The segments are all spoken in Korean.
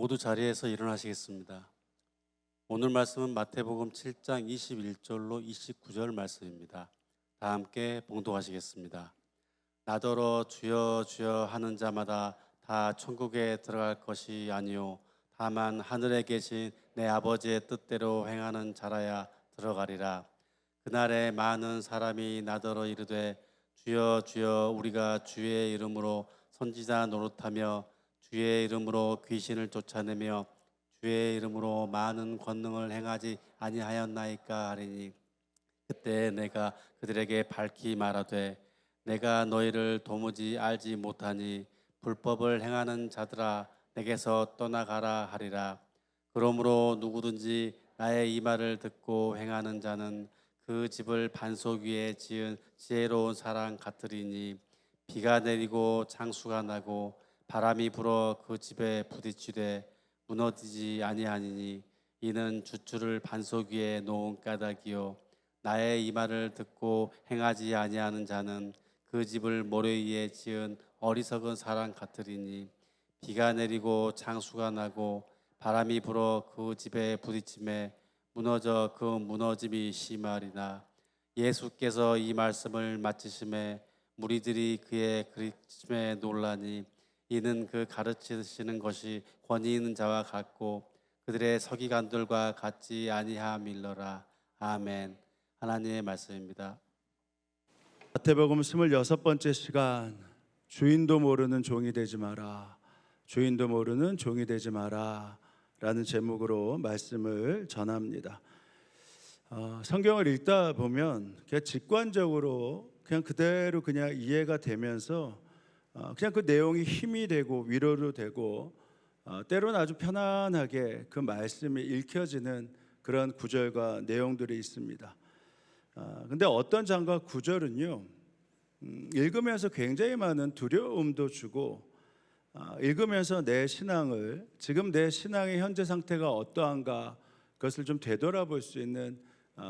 모두 자리에서 일어나시겠습니다. 오늘 말씀은 마태복음 7장 21절로 29절 말씀입니다. 다 함께 봉독하시겠습니다. 나더러 주여 주여 하는 자마다 다 천국에 들어갈 것이 아니요 다만 하늘에 계신 내 아버지의 뜻대로 행하는 자라야 들어가리라. 그날에 많은 사람이 나더러 이르되 주여 주여 우리가 주의 이름으로 선지자 노릇하며 주의 이름으로 귀신을 쫓아내며 주의 이름으로 많은 권능을 행하지 아니하였나이까 하리니, 그때 내가 그들에게 밝히 말하되 내가 너희를 도무지 알지 못하니 불법을 행하는 자들아 내게서 떠나가라 하리라. 그러므로 누구든지 나의 이 말을 듣고 행하는 자는 그 집을 반석 위에 지은 지혜로운 사람 같으리니, 비가 내리고 장수가 나고 바람이 불어 그 집에 부딪히되 무너지지 아니하니니, 이는 주추를 반석 위에 놓은 까닭이요 나의 이 말을 듣고 행하지 아니하는 자는 그 집을 모래 위에 지은 어리석은 사람 같으리니, 비가 내리고 장수가 나고 바람이 불어 그 집에 부딪힘에 무너져 그 무너짐이 심하리나. 예수께서 이 말씀을 마치심에 무리들이 그의 가르침에 놀라니, 이는 그 가르치시는 것이 권위 있는 자와 같고 그들의 서기관들과 같지 아니함일러라. 아멘. 하나님의 말씀입니다. 마태복음 26번째 시간, 주인도 모르는 종이 되지 마라, 주인도 모르는 종이 되지 마라 라는 제목으로 말씀을 전합니다. 성경을 읽다 보면 그냥 직관적으로 그냥 그대로 그냥 이해가 되면서 그냥 그 내용이 힘이 되고 위로도 되고 때로는 아주 편안하게 그 말씀이 읽혀지는 그런 구절과 내용들이 있습니다. 근데 어떤 장과 구절은요, 읽으면서 굉장히 많은 두려움도 주고, 읽으면서 내 신앙을, 지금 내 신앙의 현재 상태가 어떠한가 그것을 좀 되돌아볼 수 있는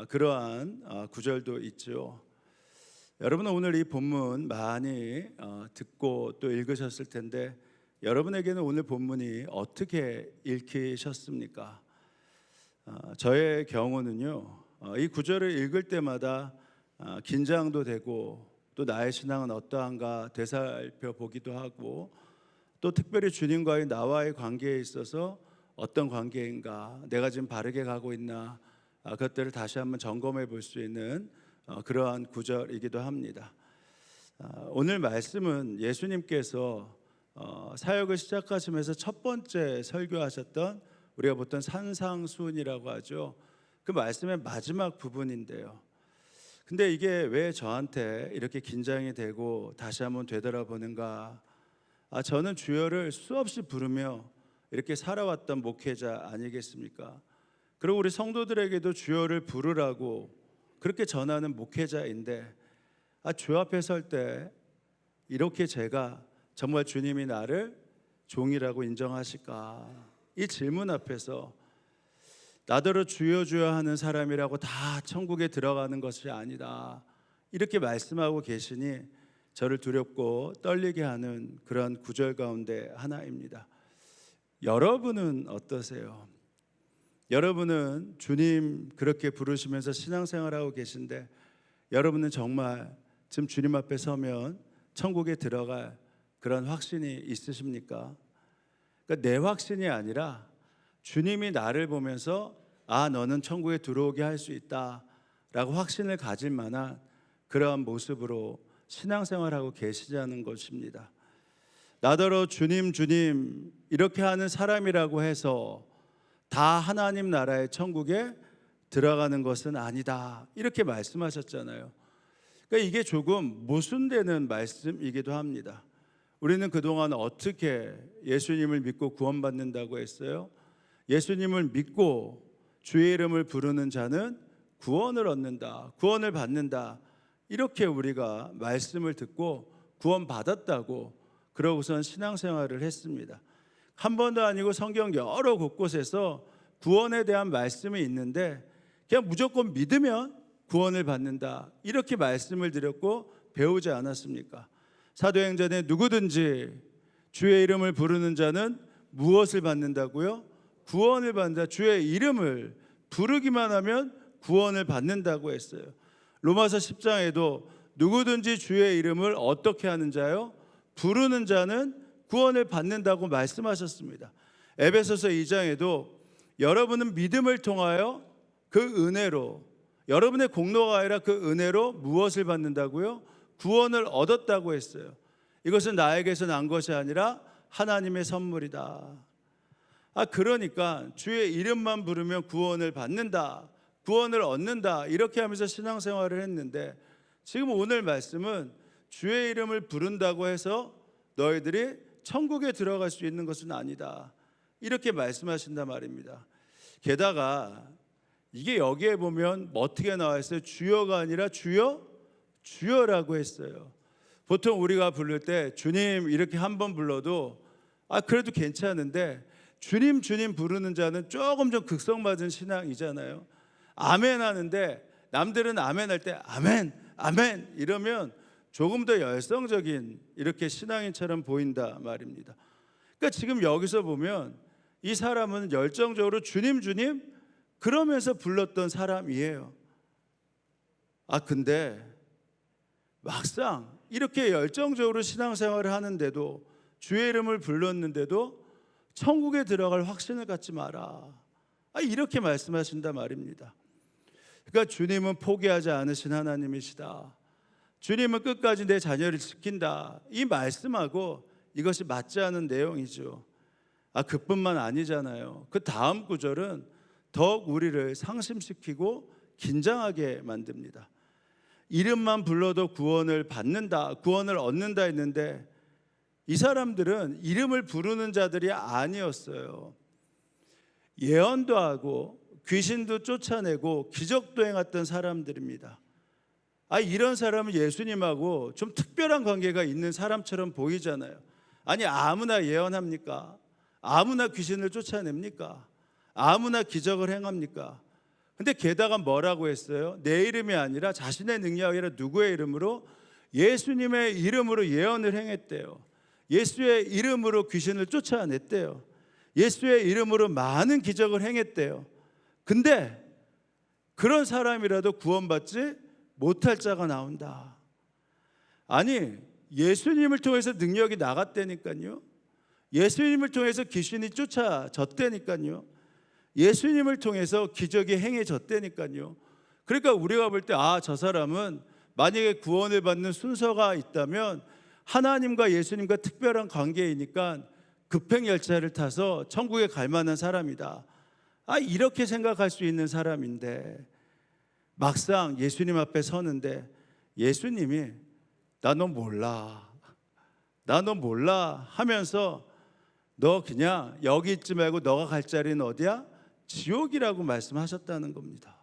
그러한 구절도 있죠. 여러분은 오늘 이 본문 많이 듣고 또 읽으셨을 텐데, 여러분에게는 오늘 본문이 어떻게 읽히셨습니까? 저의 경우는요, 이 구절을 읽을 때마다 긴장도 되고, 또 나의 신앙은 어떠한가 되살펴 보기도 하고, 또 특별히 주님과의 나와의 관계에 있어서 어떤 관계인가, 내가 지금 바르게 가고 있나, 그것들을 다시 한번 점검해 볼 수 있는 그러한 구절이기도 합니다. 오늘 말씀은 예수님께서 사역을 시작하시면서 첫 번째 설교하셨던, 우리가 보통 산상수훈이라고 하죠, 그 말씀의 마지막 부분인데요. 근데 이게 왜 저한테 이렇게 긴장이 되고 다시 한번 되돌아보는가? 저는 주여를 수없이 부르며 이렇게 살아왔던 목회자 아니겠습니까? 그리고 우리 성도들에게도 주여를 부르라고 그렇게 전하는 목회자인데, 주 앞에 설 때 이렇게 제가 정말 주님이 나를 종이라고 인정하실까? 이 질문 앞에서 나더러 주여 주여 하는 사람이라고 다 천국에 들어가는 것이 아니다, 이렇게 말씀하고 계시니 저를 두렵고 떨리게 하는 그런 구절 가운데 하나입니다. 여러분은 어떠세요? 여러분은 주님 그렇게 부르시면서 신앙생활하고 계신데, 여러분은 정말 지금 주님 앞에 서면 천국에 들어갈 그런 확신이 있으십니까? 그러니까 내 확신이 아니라 주님이 나를 보면서 너는 천국에 들어오게 할 수 있다 라고 확신을 가질 만한 그러한 모습으로 신앙생활하고 계시자는 것입니다. 나더러 주님 주님 이렇게 하는 사람이라고 해서 다 하나님 나라의 천국에 들어가는 것은 아니다, 이렇게 말씀하셨잖아요. 그러니까 이게 조금 모순되는 말씀이기도 합니다. 우리는 그동안 어떻게 예수님을 믿고 구원받는다고 했어요? 예수님을 믿고 주의 이름을 부르는 자는 구원을 얻는다, 구원을 받는다, 이렇게 우리가 말씀을 듣고 구원받았다고 그러고선 신앙생활을 했습니다. 한 번도 아니고 성경 여러 곳곳에서 구원에 대한 말씀이 있는데, 그냥 무조건 믿으면 구원을 받는다, 이렇게 말씀을 드렸고 배우지 않았습니까? 사도행전에 누구든지 주의 이름을 부르는 자는 무엇을 받는다고요? 구원을 받는다. 주의 이름을 부르기만 하면 구원을 받는다고 했어요. 로마서 10장에도 누구든지 주의 이름을 어떻게 하는 자요? 부르는 자는 구원을 받는다고 말씀하셨습니다. 에베소서 2장에도 여러분은 믿음을 통하여 그 은혜로, 여러분의 공로가 아니라 그 은혜로 무엇을 받는다고요? 구원을 얻었다고 했어요. 이것은 나에게서 난 것이 아니라 하나님의 선물이다. 그러니까 주의 이름만 부르면 구원을 받는다, 구원을 얻는다, 이렇게 하면서 신앙생활을 했는데, 지금 오늘 말씀은 주의 이름을 부른다고 해서 너희들이 천국에 들어갈 수 있는 것은 아니다, 이렇게 말씀하신단 말입니다. 게다가 이게 여기에 보면 어떻게 나와 있어요? 주여가 아니라 주여, 주여라고 했어요. 보통 우리가 부를 때 주님 이렇게 한 번 불러도 그래도 괜찮은데, 주님 주님 부르는 자는 조금 좀 극성맞은 신앙이잖아요. 아멘 하는데 남들은 아멘 할 때 아멘 아멘 이러면 조금 더 열성적인 이렇게 신앙인처럼 보인다 말입니다. 그러니까 지금 여기서 보면 이 사람은 열정적으로 주님 주님 그러면서 불렀던 사람이에요. 근데 막상 이렇게 열정적으로 신앙생활을 하는데도, 주의 이름을 불렀는데도 천국에 들어갈 확신을 갖지 마라, 이렇게 말씀하신단 말입니다. 그러니까 주님은 포기하지 않으신 하나님이시다, 주님은 끝까지 내 자녀를 지킨다, 이 말씀하고 이것이 맞지 않은 내용이죠. 그뿐만 아니잖아요. 그 다음 구절은 더욱 우리를 상심시키고 긴장하게 만듭니다. 이름만 불러도 구원을 받는다, 구원을 얻는다 했는데 이 사람들은 이름을 부르는 자들이 아니었어요. 예언도 하고 귀신도 쫓아내고 기적도 행했던 사람들입니다. 이런 사람은 예수님하고 좀 특별한 관계가 있는 사람처럼 보이잖아요. 아무나 예언합니까? 아무나 귀신을 쫓아냅니까? 아무나 기적을 행합니까? 근데 게다가 뭐라고 했어요? 내 이름이 아니라 자신의 능력이 아니라 누구의 이름으로? 예수님의 이름으로 예언을 행했대요. 예수의 이름으로 귀신을 쫓아냈대요. 예수의 이름으로 많은 기적을 행했대요. 근데 그런 사람이라도 구원받지 못할 자가 나온다. 예수님을 통해서 능력이 나갔다니까요. 예수님을 통해서 귀신이 쫓아졌다니까요. 예수님을 통해서 기적이 행해졌다니까요. 그러니까 우리가 볼 때 저 사람은 만약에 구원을 받는 순서가 있다면 하나님과 예수님과 특별한 관계이니까 급행열차를 타서 천국에 갈 만한 사람이다, 이렇게 생각할 수 있는 사람인데, 막상 예수님 앞에 서는데 예수님이 나 너 몰라, 나 너 몰라 하면서 너 그냥 여기 있지 말고 너가 갈 자리는 어디야? 지옥이라고 말씀하셨다는 겁니다.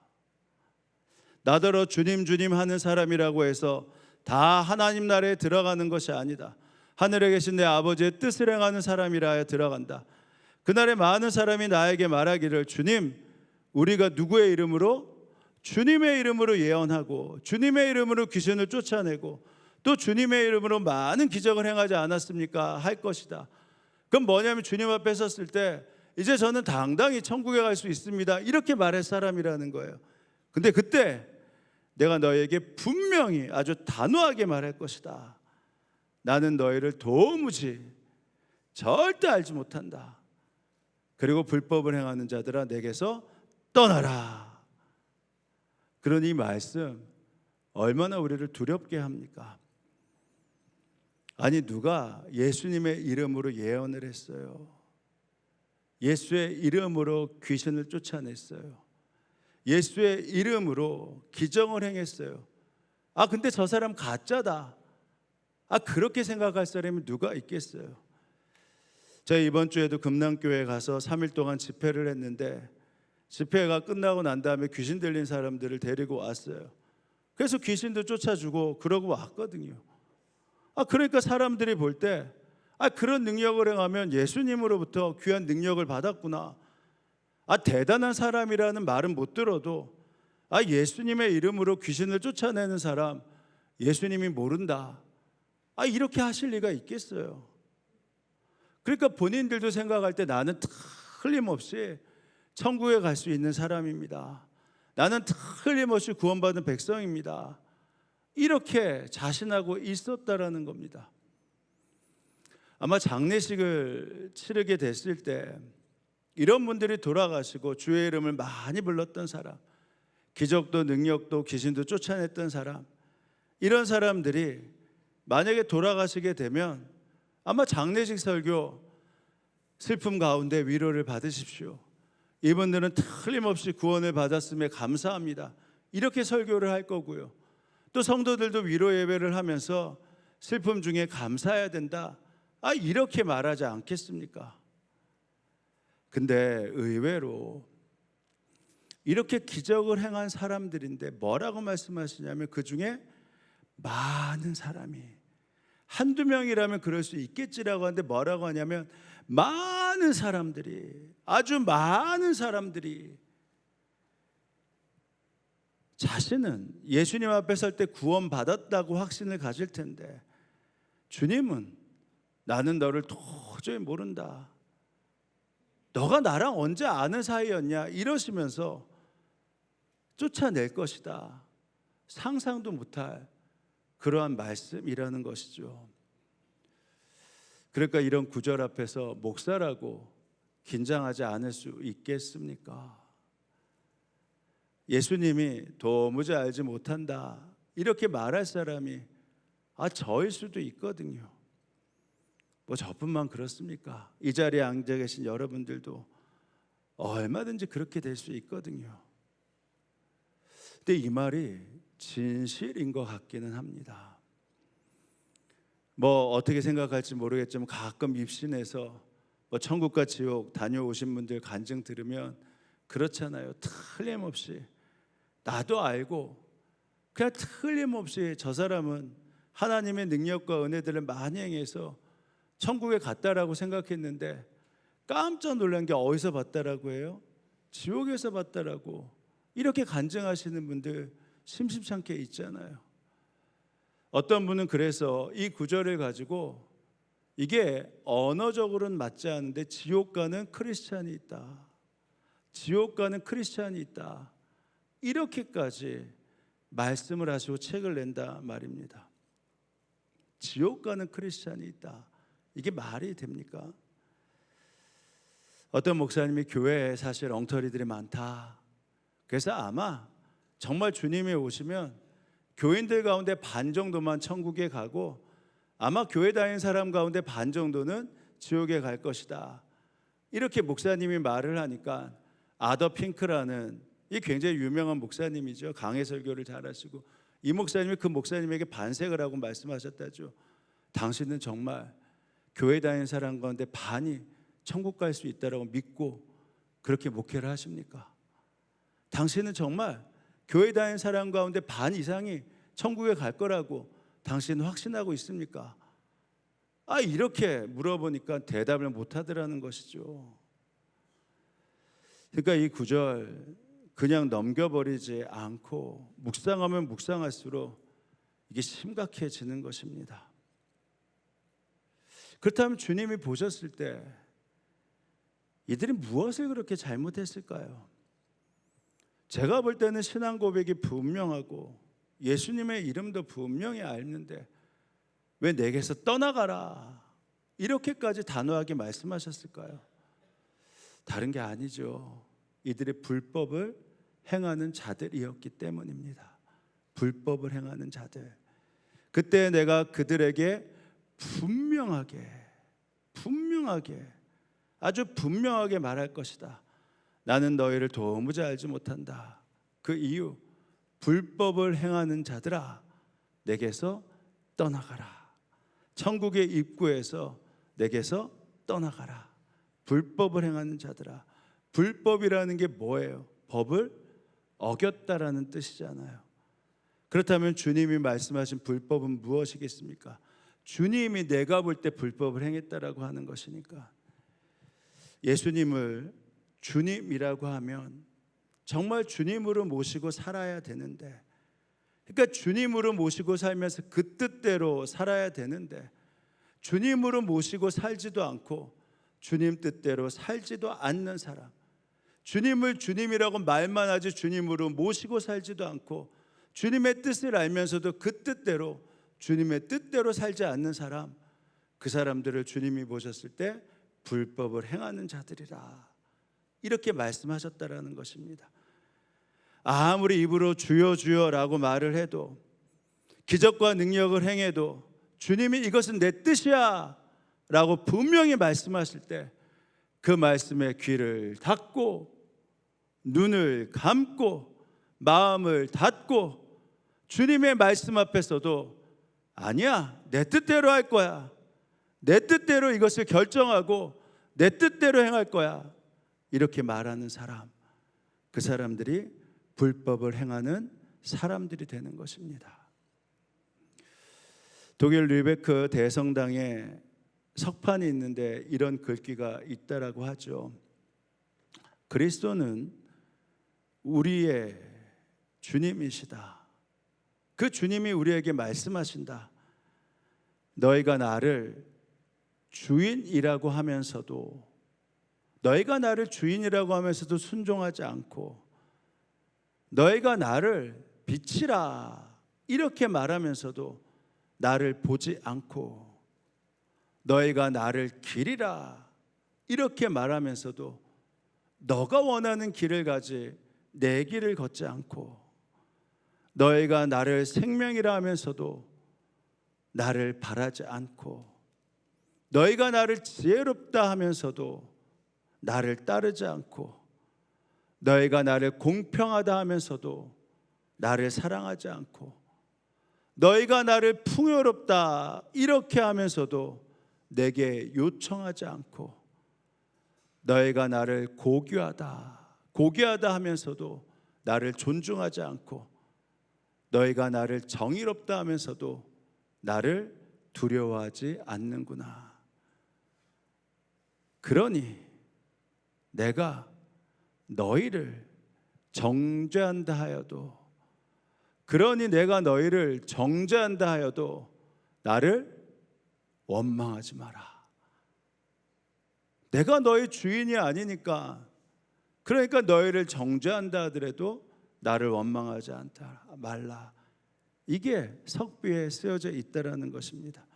나더러 주님 주님 하는 사람이라고 해서 다 하나님 나라에 들어가는 것이 아니다. 하늘에 계신 내 아버지의 뜻을 행하는 사람이라야 들어간다. 그날에 많은 사람이 나에게 말하기를 주님 우리가 누구의 이름으로? 주님의 이름으로 예언하고 주님의 이름으로 귀신을 쫓아내고 또 주님의 이름으로 많은 기적을 행하지 않았습니까? 할 것이다. 그럼 뭐냐면 주님 앞에 섰을 때 이제 저는 당당히 천국에 갈 수 있습니다, 이렇게 말할 사람이라는 거예요. 근데 그때 내가 너에게 분명히 아주 단호하게 말할 것이다. 나는 너희를 도무지 절대 알지 못한다. 그리고 불법을 행하는 자들아 내게서 떠나라. 그런 이 말씀 얼마나 우리를 두렵게 합니까? 누가 예수님의 이름으로 예언을 했어요. 예수의 이름으로 귀신을 쫓아냈어요. 예수의 이름으로 기적을 행했어요. 근데 저 사람 가짜다, 그렇게 생각할 사람이 누가 있겠어요? 제가 이번 주에도 금남교회에 가서 3일 동안 집회를 했는데, 집회가 끝나고 난 다음에 귀신 들린 사람들을 데리고 왔어요. 그래서 귀신도 쫓아주고 그러고 왔거든요. 그러니까 사람들이 볼 때 그런 능력을 행하면 예수님으로부터 귀한 능력을 받았구나, 대단한 사람이라는 말은 못 들어도 예수님의 이름으로 귀신을 쫓아내는 사람 예수님이 모른다, 이렇게 하실 리가 있겠어요? 그러니까 본인들도 생각할 때 나는 틀림없이 천국에 갈 수 있는 사람입니다. 나는 틀림없이 구원받은 백성입니다. 이렇게 자신하고 있었다라는 겁니다. 아마 장례식을 치르게 됐을 때 이런 분들이 돌아가시고 주의 이름을 많이 불렀던 사람, 기적도 능력도 귀신도 쫓아냈던 사람, 이런 사람들이 만약에 돌아가시게 되면 아마 장례식 설교, 슬픔 가운데 위로를 받으십시오, 이분들은 틀림없이 구원을 받았음에 감사합니다, 이렇게 설교를 할 거고요. 또 성도들도 위로 예배를 하면서 슬픔 중에 감사해야 된다, 이렇게 말하지 않겠습니까? 근데 의외로 이렇게 기적을 행한 사람들인데 뭐라고 말씀하시냐면 그 중에 많은 사람이, 한두 명이라면 그럴 수 있겠지라고 하는데 뭐라고 하냐면 많은 사람들이, 아주 많은 사람들이 자신은 예수님 앞에 설 때 구원받았다고 확신을 가질 텐데 주님은 나는 너를 도저히 모른다, 너가 나랑 언제 아는 사이였냐 이러시면서 쫓아낼 것이다, 상상도 못할 그러한 말씀이라는 것이죠. 그러니까 이런 구절 앞에서 목사라고 긴장하지 않을 수 있겠습니까? 예수님이 도무지 알지 못한다 이렇게 말할 사람이 저일 수도 있거든요. 뭐 저뿐만 그렇습니까? 이 자리에 앉아 계신 여러분들도 얼마든지 그렇게 될 수 있거든요. 근데 이 말이 진실인 것 같기는 합니다. 뭐 어떻게 생각할지 모르겠지만 가끔 입신해서 뭐 천국과 지옥 다녀오신 분들 간증 들으면 그렇잖아요. 틀림없이 나도 알고 그냥 틀림없이 저 사람은 하나님의 능력과 은혜들을 많이 행해서 천국에 갔다라고 생각했는데 깜짝 놀란 게 어디서 봤다라고 해요? 지옥에서 봤다라고 이렇게 간증하시는 분들 심심치 않게 있잖아요. 어떤 분은 그래서 이 구절을 가지고 이게 언어적으로는 맞지 않는데 지옥 가는 크리스찬이 있다, 지옥 가는 크리스찬이 있다, 이렇게까지 말씀을 하시고 책을 낸다 말입니다. 지옥 가는 크리스찬이 있다, 이게 말이 됩니까? 어떤 목사님이 교회에 사실 엉터리들이 많다, 그래서 아마 정말 주님이 오시면 교인들 가운데 반 정도만 천국에 가고 아마 교회 다니는 사람 가운데 반 정도는 지옥에 갈 것이다, 이렇게 목사님이 말을 하니까 아더 핑크라는 이 굉장히 유명한 목사님이죠. 강해 설교를 잘하시고 이 목사님이 그 목사님에게 반색을 하고 말씀하셨다죠. 당신은 정말 교회 다니는 사람 가운데 반이 천국 갈 수 있다라고 믿고 그렇게 목회를 하십니까? 당신은 정말 교회 다니는 사람 가운데 반 이상이 천국에 갈 거라고 당신은 확신하고 있습니까? 이렇게 물어보니까 대답을 못 하더라는 것이죠. 그러니까 이 구절 그냥 넘겨버리지 않고 묵상하면 묵상할수록 이게 심각해지는 것입니다. 그렇다면 주님이 보셨을 때 이들이 무엇을 그렇게 잘못했을까요? 제가 볼 때는 신앙 고백이 분명하고 예수님의 이름도 분명히 알는데 왜 내게서 떠나가라 이렇게까지 단호하게 말씀하셨을까요? 다른 게 아니죠. 이들의 불법을 행하는 자들이었기 때문입니다. 불법을 행하는 자들. 그때 내가 그들에게 아주 분명하게 말할 것이다. 나는 너희를 도무지 알지 못한다. 그 이유, 불법을 행하는 자들아, 내게서 떠나가라. 천국의 입구에서 내게서 떠나가라. 불법을 행하는 자들아. 불법이라는 게 뭐예요? 법을 어겼다라는 뜻이잖아요. 그렇다면 주님이 말씀하신 불법은 무엇이겠습니까? 주님이 내가 볼 때 불법을 행했다라고 하는 것이니까. 예수님을 주님이라고 하면 정말 주님으로 모시고 살아야 되는데, 그러니까 주님으로 모시고 살면서 그 뜻대로 살아야 되는데 주님으로 모시고 살지도 않고 주님 뜻대로 살지도 않는 사람, 주님을 주님이라고 말만 하지 주님으로 모시고 살지도 않고 주님의 뜻을 알면서도 그 뜻대로 주님의 뜻대로 살지 않는 사람, 그 사람들을 주님이 보셨을 때 불법을 행하는 자들이라 이렇게 말씀하셨다라는 것입니다. 아무리 입으로 주여 주여라고 말을 해도, 기적과 능력을 행해도 주님이 이것은 내 뜻이야 라고 분명히 말씀하실 때 그 말씀에 귀를 닫고 눈을 감고 마음을 닫고 주님의 말씀 앞에서도 아니야, 내 뜻대로 할 거야, 내 뜻대로 이것을 결정하고 내 뜻대로 행할 거야 이렇게 말하는 사람, 그 사람들이 불법을 행하는 사람들이 되는 것입니다. 독일 르베크 대성당에 석판이 있는데 이런 글귀가 있다라고 하죠. 그리스도는 우리의 주님이시다. 그 주님이 우리에게 말씀하신다. 너희가 나를 주인이라고 하면서도, 너희가 나를 주인이라고 하면서도 순종하지 않고, 너희가 나를 빛이라 이렇게 말하면서도 나를 보지 않고, 너희가 나를 길이라 이렇게 말하면서도 너가 원하는 길을 가지 내 길을 걷지 않고, 너희가 나를 생명이라 하면서도 나를 바라지 않고, 너희가 나를 지혜롭다 하면서도 나를 따르지 않고, 너희가 나를 공평하다 하면서도 나를 사랑하지 않고, 너희가 나를 풍요롭다 이렇게 하면서도 내게 요청하지 않고, 너희가 나를 고귀하다 하면서도 나를 존중하지 않고, 너희가 나를 정의롭다 하면서도 나를 두려워하지 않는구나. 그러니 내가 너희를 정죄한다 하여도, 그러니 내가 너희를 정죄한다 하여도 나를 원망하지 마라. 내가 너희 주인이 아니니까, 그러니까 너희를 정죄한다 하더라도 나를 원망하지 않다 말라. 이게 석비에 쓰여져 있다라는 것입니다.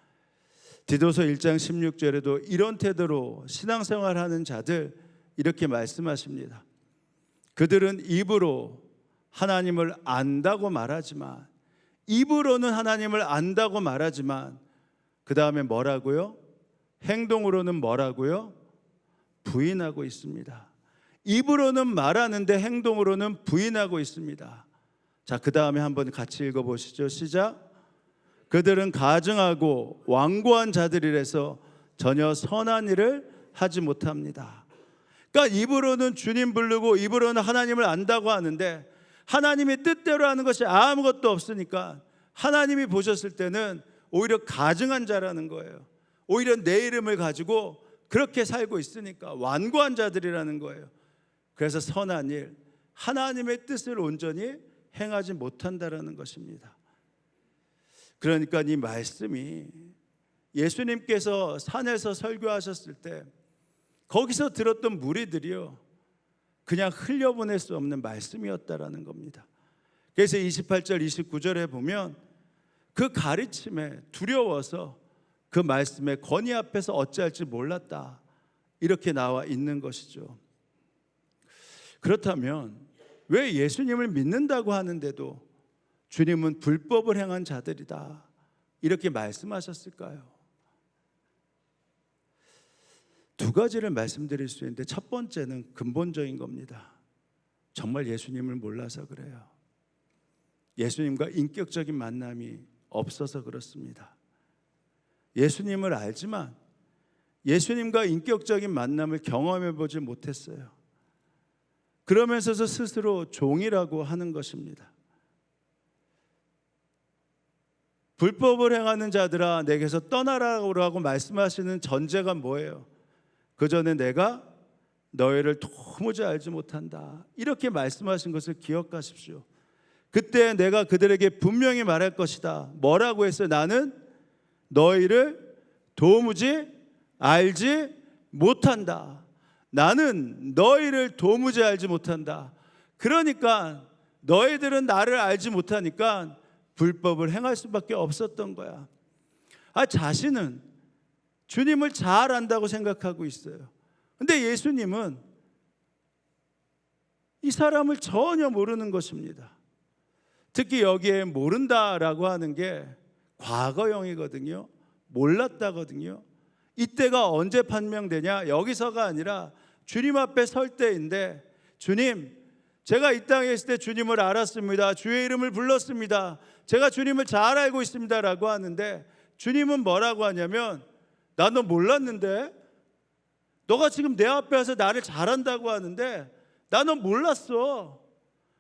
디도서 1장 16절에도 이런 태도로 신앙생활하는 자들 이렇게 말씀하십니다. 그들은 입으로 하나님을 안다고 말하지만, 입으로는 하나님을 안다고 말하지만 그 다음에 뭐라고요? 행동으로는 뭐라고요? 부인하고 있습니다. 입으로는 말하는데 행동으로는 부인하고 있습니다. 자, 그 다음에 한번 같이 읽어보시죠. 시작. 그들은 가증하고 완고한 자들이라서 전혀 선한 일을 하지 못합니다. 그러니까 입으로는 주님 부르고 입으로는 하나님을 안다고 하는데 하나님의 뜻대로 하는 것이 아무것도 없으니까 하나님이 보셨을 때는 오히려 가증한 자라는 거예요. 오히려 내 이름을 가지고 그렇게 살고 있으니까 완고한 자들이라는 거예요. 그래서 선한 일, 하나님의 뜻을 온전히 행하지 못한다라는 것입니다. 그러니까 이 말씀이 예수님께서 산에서 설교하셨을 때 거기서 들었던 무리들이요, 그냥 흘려보낼 수 없는 말씀이었다라는 겁니다. 그래서 28절 29절에 보면 그 가르침에 두려워서 그 말씀의 권위 앞에서 어찌할지 몰랐다 이렇게 나와 있는 것이죠. 그렇다면 왜 예수님을 믿는다고 하는데도 주님은 불법을 행한 자들이다 이렇게 말씀하셨을까요? 두 가지를 말씀드릴 수 있는데 첫 번째는 근본적인 겁니다. 정말 예수님을 몰라서 그래요. 예수님과 인격적인 만남이 없어서 그렇습니다. 예수님을 알지만 예수님과 인격적인 만남을 경험해 보지 못했어요. 그러면서도 스스로 종이라고 하는 것입니다. 불법을 행하는 자들아 내게서 떠나라고 말씀하시는 전제가 뭐예요? 그 전에 내가 너희를 도무지 알지 못한다 이렇게 말씀하신 것을 기억하십시오. 그때 내가 그들에게 분명히 말할 것이다. 뭐라고 했어요? 나는 너희를 도무지 알지 못한다. 나는 너희를 도무지 알지 못한다. 그러니까 너희들은 나를 알지 못하니까 불법을 행할 수밖에 없었던 거야. 자신은 주님을 잘 안다고 생각하고 있어요. 근데 예수님은 이 사람을 전혀 모르는 것입니다. 특히 여기에 모른다라고 하는 게 과거형이거든요. 몰랐다거든요. 이때가 언제 판명되냐? 여기서가 아니라 주님 앞에 설 때인데, 주님, 제가 이 땅에 있을 때 주님을 알았습니다. 주의 이름을 불렀습니다. 제가 주님을 잘 알고 있습니다라고 하는데, 주님은 뭐라고 하냐면, 나 너 몰랐는데? 너가 지금 내 앞에 와서 나를 잘 안다고 하는데 나 너 몰랐어.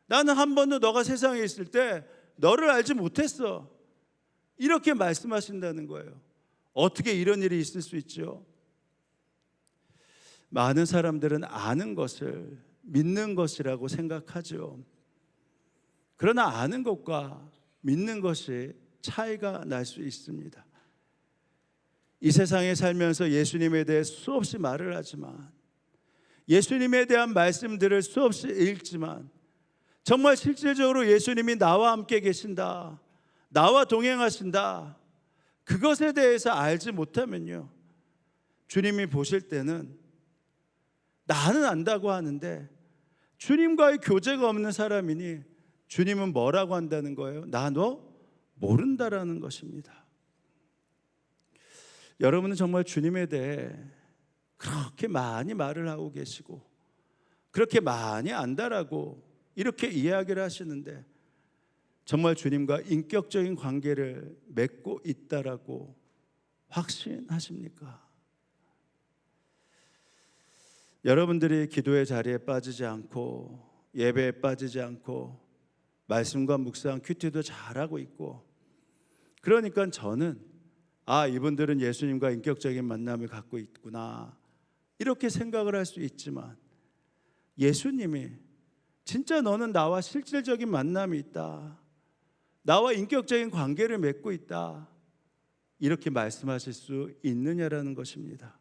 나는 한 번도 너가 세상에 있을 때 너를 알지 못했어. 이렇게 말씀하신다는 거예요. 어떻게 이런 일이 있을 수 있죠? 많은 사람들은 아는 것을 믿는 것이라고 생각하죠. 그러나 아는 것과 믿는 것이 차이가 날 수 있습니다. 이 세상에 살면서 예수님에 대해 수없이 말을 하지만, 예수님에 대한 말씀들을 수없이 읽지만, 정말 실질적으로 예수님이 나와 함께 계신다, 나와 동행하신다, 그것에 대해서 알지 못하면요, 주님이 보실 때는 나는 안다고 하는데 주님과의 교제가 없는 사람이니 주님은 뭐라고 한다는 거예요? 나 너 모른다라는 것입니다. 여러분은 정말 주님에 대해 그렇게 많이 말을 하고 계시고 그렇게 많이 안다라고 이렇게 이야기를 하시는데, 정말 주님과 인격적인 관계를 맺고 있다라고 확신하십니까? 여러분들이 기도의 자리에 빠지지 않고 예배에 빠지지 않고 말씀과 묵상 큐티도 잘하고 있고, 그러니까 저는 이분들은 예수님과 인격적인 만남을 갖고 있구나 이렇게 생각을 할 수 있지만, 예수님이 진짜 너는 나와 실질적인 만남이 있다, 나와 인격적인 관계를 맺고 있다, 이렇게 말씀하실 수 있느냐라는 것입니다.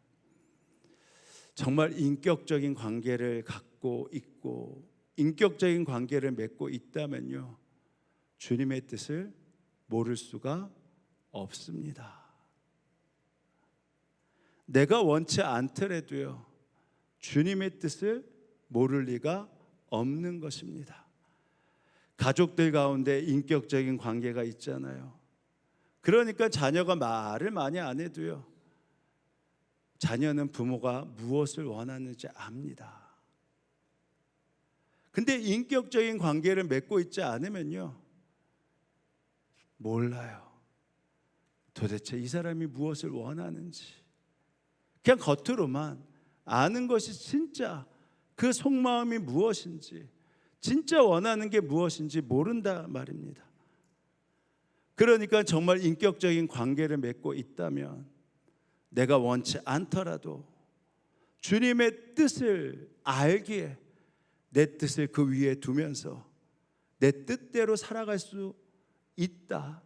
정말 인격적인 관계를 갖고 있고 인격적인 관계를 맺고 있다면요, 주님의 뜻을 모를 수가 없습니다. 내가 원치 않더라도요, 주님의 뜻을 모를 리가 없는 것입니다. 가족들 가운데 인격적인 관계가 있잖아요. 그러니까 자녀가 말을 많이 안 해도요, 자녀는 부모가 무엇을 원하는지 압니다. 근데 인격적인 관계를 맺고 있지 않으면요, 몰라요. 도대체 이 사람이 무엇을 원하는지. 그냥 겉으로만 아는 것이 진짜 그 속마음이 무엇인지, 진짜 원하는 게 무엇인지 모른다 말입니다. 그러니까 정말 인격적인 관계를 맺고 있다면 내가 원치 않더라도 주님의 뜻을 알기에 내 뜻을 그 위에 두면서 내 뜻대로 살아갈 수 있다,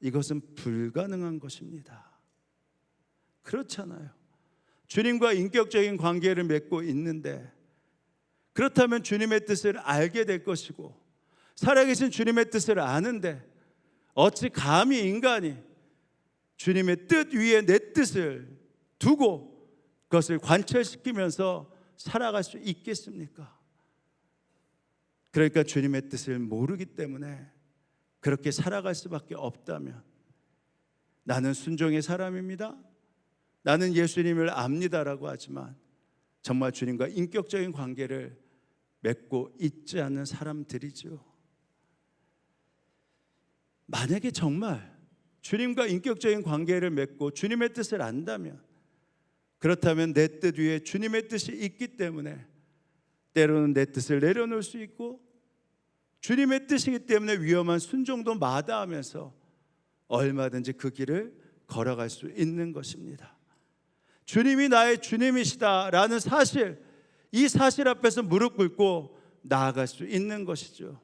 이것은 불가능한 것입니다. 그렇잖아요. 주님과 인격적인 관계를 맺고 있는데, 그렇다면 주님의 뜻을 알게 될 것이고 살아계신 주님의 뜻을 아는데 어찌 감히 인간이 주님의 뜻 위에 내 뜻을 두고 그것을 관철시키면서 살아갈 수 있겠습니까? 그러니까 주님의 뜻을 모르기 때문에 그렇게 살아갈 수밖에 없다면, 나는 순종의 사람입니다, 나는 예수님을 압니다라고 하지만 정말 주님과 인격적인 관계를 맺고 있지 않는 사람들이죠. 만약에 정말 주님과 인격적인 관계를 맺고 주님의 뜻을 안다면, 그렇다면 내 뜻 위에 주님의 뜻이 있기 때문에 때로는 내 뜻을 내려놓을 수 있고, 주님의 뜻이기 때문에 위험한 순종도 마다하면서 얼마든지 그 길을 걸어갈 수 있는 것입니다. 주님이 나의 주님이시다라는 사실, 이 사실 앞에서 무릎 꿇고 나아갈 수 있는 것이죠.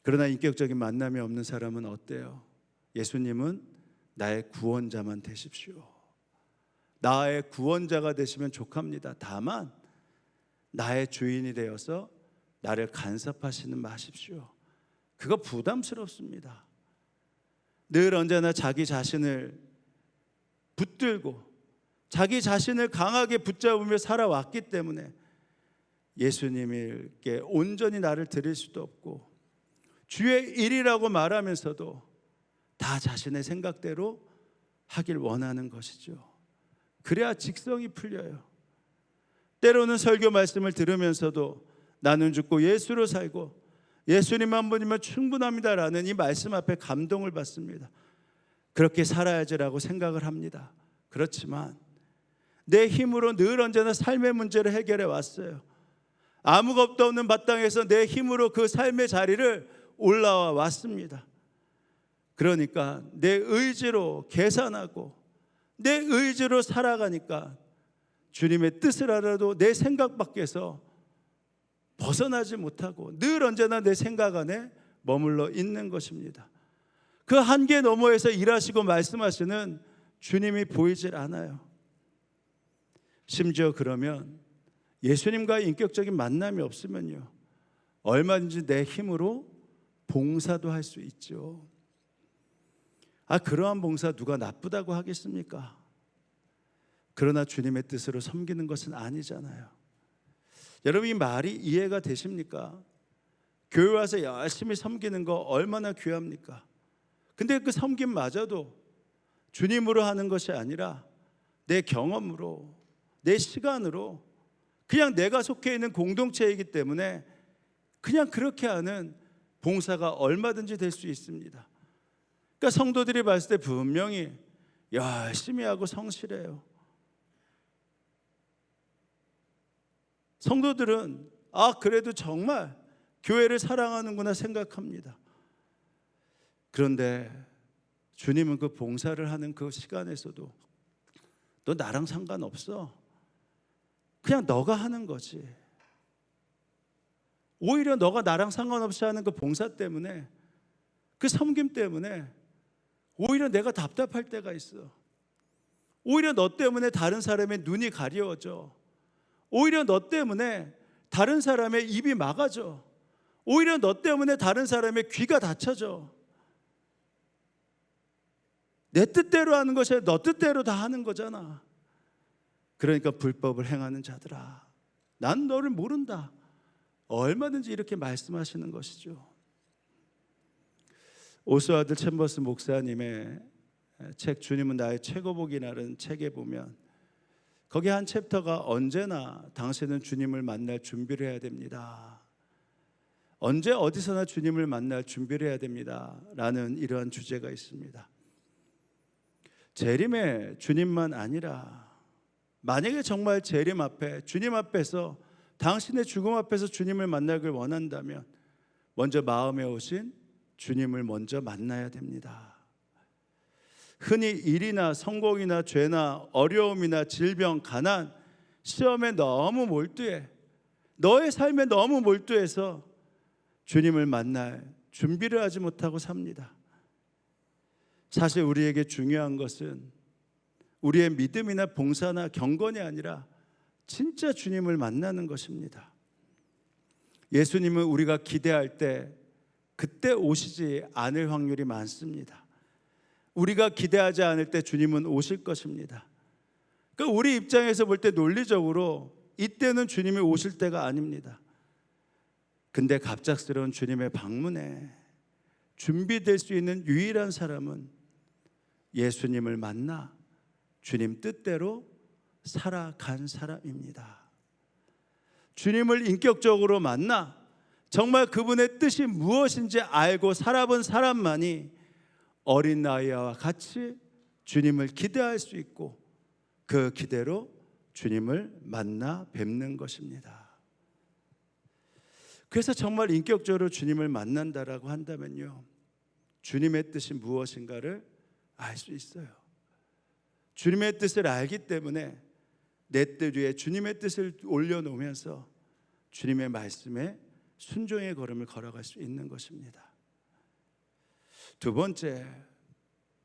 그러나 인격적인 만남이 없는 사람은 어때요? 예수님은 나의 구원자만 되십시오, 나의 구원자가 되시면 족합니다. 다만 나의 주인이 되어서 나를 간섭하시는 마십시오. 그거 부담스럽습니다. 늘 언제나 자기 자신을 붙들고 자기 자신을 강하게 붙잡으며 살아왔기 때문에 예수님께 온전히 나를 드릴 수도 없고, 주의 일이라고 말하면서도 다 자신의 생각대로 하길 원하는 것이죠. 그래야 직성이 풀려요. 때로는 설교 말씀을 들으면서도 나는 죽고 예수로 살고 예수님 한 분이면 충분합니다라는 이 말씀 앞에 감동을 받습니다. 그렇게 살아야지라고 생각을 합니다. 그렇지만 내 힘으로 늘 언제나 삶의 문제를 해결해 왔어요. 아무것도 없는 마땅에서 내 힘으로 그 삶의 자리를 올라와 왔습니다. 그러니까 내 의지로 계산하고 내 의지로 살아가니까 주님의 뜻을 알아도 내 생각 밖에서 벗어나지 못하고 늘 언제나 내 생각 안에 머물러 있는 것입니다. 그 한계 너머에서 일하시고 말씀하시는 주님이 보이질 않아요. 심지어 그러면 예수님과의 인격적인 만남이 없으면요, 얼마든지 내 힘으로 봉사도 할 수 있죠. 그러한 봉사 누가 나쁘다고 하겠습니까? 그러나 주님의 뜻으로 섬기는 것은 아니잖아요. 여러분, 이 말이 이해가 되십니까? 교회 와서 열심히 섬기는 거 얼마나 귀합니까? 근데 그 섬김마저도 주님으로 하는 것이 아니라 내 경험으로, 내 시간으로, 그냥 내가 속해 있는 공동체이기 때문에 그냥 그렇게 하는 봉사가 얼마든지 될 수 있습니다. 그러니까 성도들이 봤을 때 분명히 열심히 하고 성실해요. 성도들은 그래도 정말 교회를 사랑하는구나 생각합니다. 그런데 주님은 그 봉사를 하는 그 시간에서도 너 나랑 상관없어, 그냥 너가 하는 거지. 오히려 너가 나랑 상관없이 하는 그 봉사 때문에, 그 섬김 때문에 오히려 내가 답답할 때가 있어. 오히려 너 때문에 다른 사람의 눈이 가려워져. 오히려 너 때문에 다른 사람의 입이 막아져. 오히려 너 때문에 다른 사람의 귀가 닫혀져. 내 뜻대로 하는 것이 아니라 너 뜻대로 다 하는 거잖아. 그러니까 불법을 행하는 자들아, 난 너를 모른다. 얼마든지 이렇게 말씀하시는 것이죠. 오스와드 챔버스 목사님의 책 주님은 나의 최고복이라는 책에 보면 거기 한 챕터가 언제나 당신은 주님을 만날 준비를 해야 됩니다. 언제 어디서나 주님을 만날 준비를 해야 됩니다 라는 이러한 주제가 있습니다. 재림의 주님만 아니라 만약에 정말 재림 앞에, 주님 앞에서, 당신의 죽음 앞에서 주님을 만나길 원한다면 먼저 마음에 오신 주님을 먼저 만나야 됩니다. 흔히 일이나 성공이나 죄나 어려움이나 질병, 가난, 시험에 너무 몰두해, 너의 삶에 너무 몰두해서 주님을 만날 준비를 하지 못하고 삽니다. 사실 우리에게 중요한 것은 우리의 믿음이나 봉사나 경건이 아니라 진짜 주님을 만나는 것입니다. 예수님은 우리가 기대할 때 그때 오시지 않을 확률이 많습니다. 우리가 기대하지 않을 때 주님은 오실 것입니다. 그러니까 우리 입장에서 볼 때 논리적으로 이때는 주님이 오실 때가 아닙니다. 근데 갑작스러운 주님의 방문에 준비될 수 있는 유일한 사람은 예수님을 만나 주님 뜻대로 살아간 사람입니다. 주님을 인격적으로 만나 정말 그분의 뜻이 무엇인지 알고 살아본 사람만이 어린 나이와 같이 주님을 기대할 수 있고 그 기대로 주님을 만나 뵙는 것입니다. 그래서 정말 인격적으로 주님을 만난다라고 한다면요, 주님의 뜻이 무엇인가를 알 수 있어요. 주님의 뜻을 알기 때문에 내 뜻 위에 주님의 뜻을 올려놓으면서 주님의 말씀에 순종의 걸음을 걸어갈 수 있는 것입니다. 두 번째,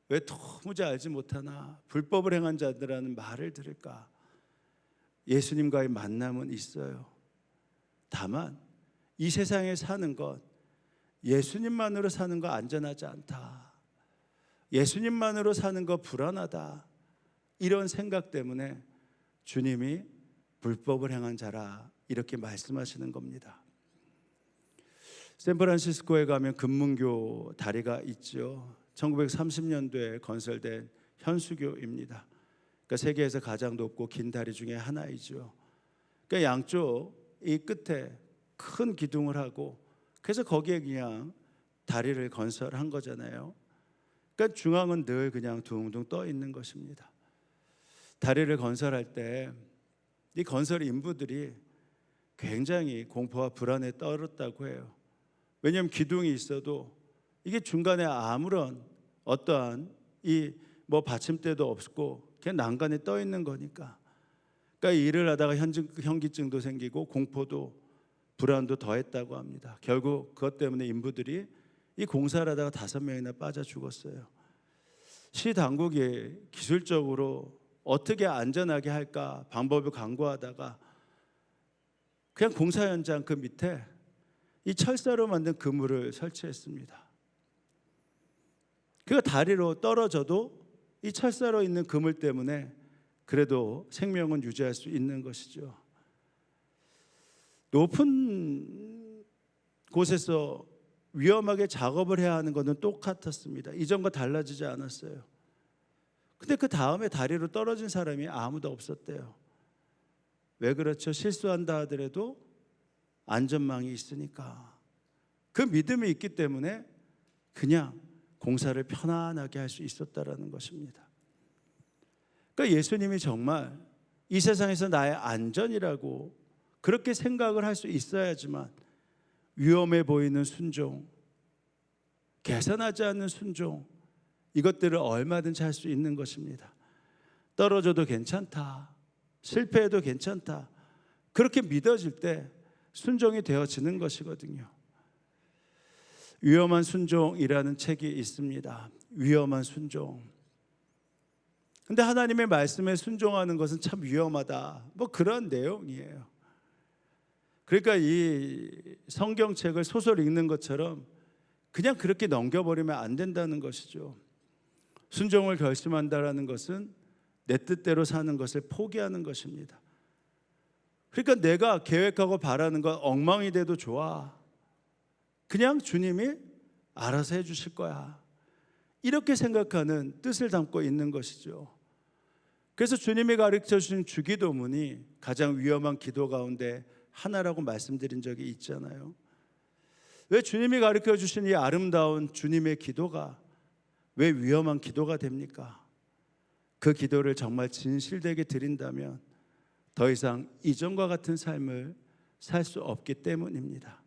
왜 도무지 알지 못하나 불법을 행한 자들이라는 말을 들을까? 예수님과의 만남은 있어요. 다만 이 세상에 사는 것, 예수님만으로 사는 거 안전하지 않다, 예수님만으로 사는 거 불안하다, 이런 생각 때문에 주님이 불법을 행한 자라 이렇게 말씀하시는 겁니다. 샌프란시스코에 가면 금문교 다리가 있죠. 1930년도에 건설된 현수교입니다. 그러니까 세계에서 가장 높고 긴 다리 중에 하나이죠. 그러니까 양쪽 이 끝에 큰 기둥을 하고, 그래서 거기에 그냥 다리를 건설한 거잖아요. 그러니까 중앙은 늘 그냥 둥둥 떠 있는 것입니다. 다리를 건설할 때 이 건설 인부들이 굉장히 공포와 불안에 떨었다고 해요. 왜냐하면 기둥이 있어도 이게 중간에 아무런 어떠한 이 받침대도 없고 그냥 난간에 떠 있는 거니까. 그러니까 일을 하다가 현기증도 생기고 공포도 불안도 더했다고 합니다. 결국 그것 때문에 인부들이 이 공사를 하다가 5명이나 빠져 죽었어요. 시 당국이 기술적으로 어떻게 안전하게 할까 방법을 강구하다가 그냥 공사 현장 그 밑에 이 철사로 만든 그물을 설치했습니다. 그 다리로 떨어져도 이 철사로 있는 그물 때문에 그래도 생명은 유지할 수 있는 것이죠. 높은 곳에서 위험하게 작업을 해야 하는 것은 똑같았습니다. 이전과 달라지지 않았어요. 근데 그 다음에 다리로 떨어진 사람이 아무도 없었대요. 왜 그렇죠? 실수한다 하더라도 안전망이 있으니까. 그 믿음이 있기 때문에 그냥 공사를 편안하게 할 수 있었다라는 것입니다. 그러니까 예수님이 정말 이 세상에서 나의 안전이라고 그렇게 생각을 할 수 있어야지만 위험해 보이는 순종, 계산하지 않는 순종, 이것들을 얼마든지 할 수 있는 것입니다. 떨어져도 괜찮다, 실패해도 괜찮다, 그렇게 믿어질 때 순종이 되어지는 것이거든요. 위험한 순종이라는 책이 있습니다. 위험한 순종. 근데 하나님의 말씀에 순종하는 것은 참 위험하다, 그런 내용이에요. 그러니까 이 성경책을 소설 읽는 것처럼 그냥 그렇게 넘겨버리면 안 된다는 것이죠. 순종을 결심한다라는 것은 내 뜻대로 사는 것을 포기하는 것입니다. 그러니까 내가 계획하고 바라는 건 엉망이 돼도 좋아, 그냥 주님이 알아서 해주실 거야, 이렇게 생각하는 뜻을 담고 있는 것이죠. 그래서 주님이 가르쳐 주신 주기도문이 가장 위험한 기도 가운데 하나라고 말씀드린 적이 있잖아요. 왜 주님이 가르쳐 주신 이 아름다운 주님의 기도가 왜 위험한 기도가 됩니까? 그 기도를 정말 진실되게 드린다면 더 이상 이전과 같은 삶을 살 수 없기 때문입니다.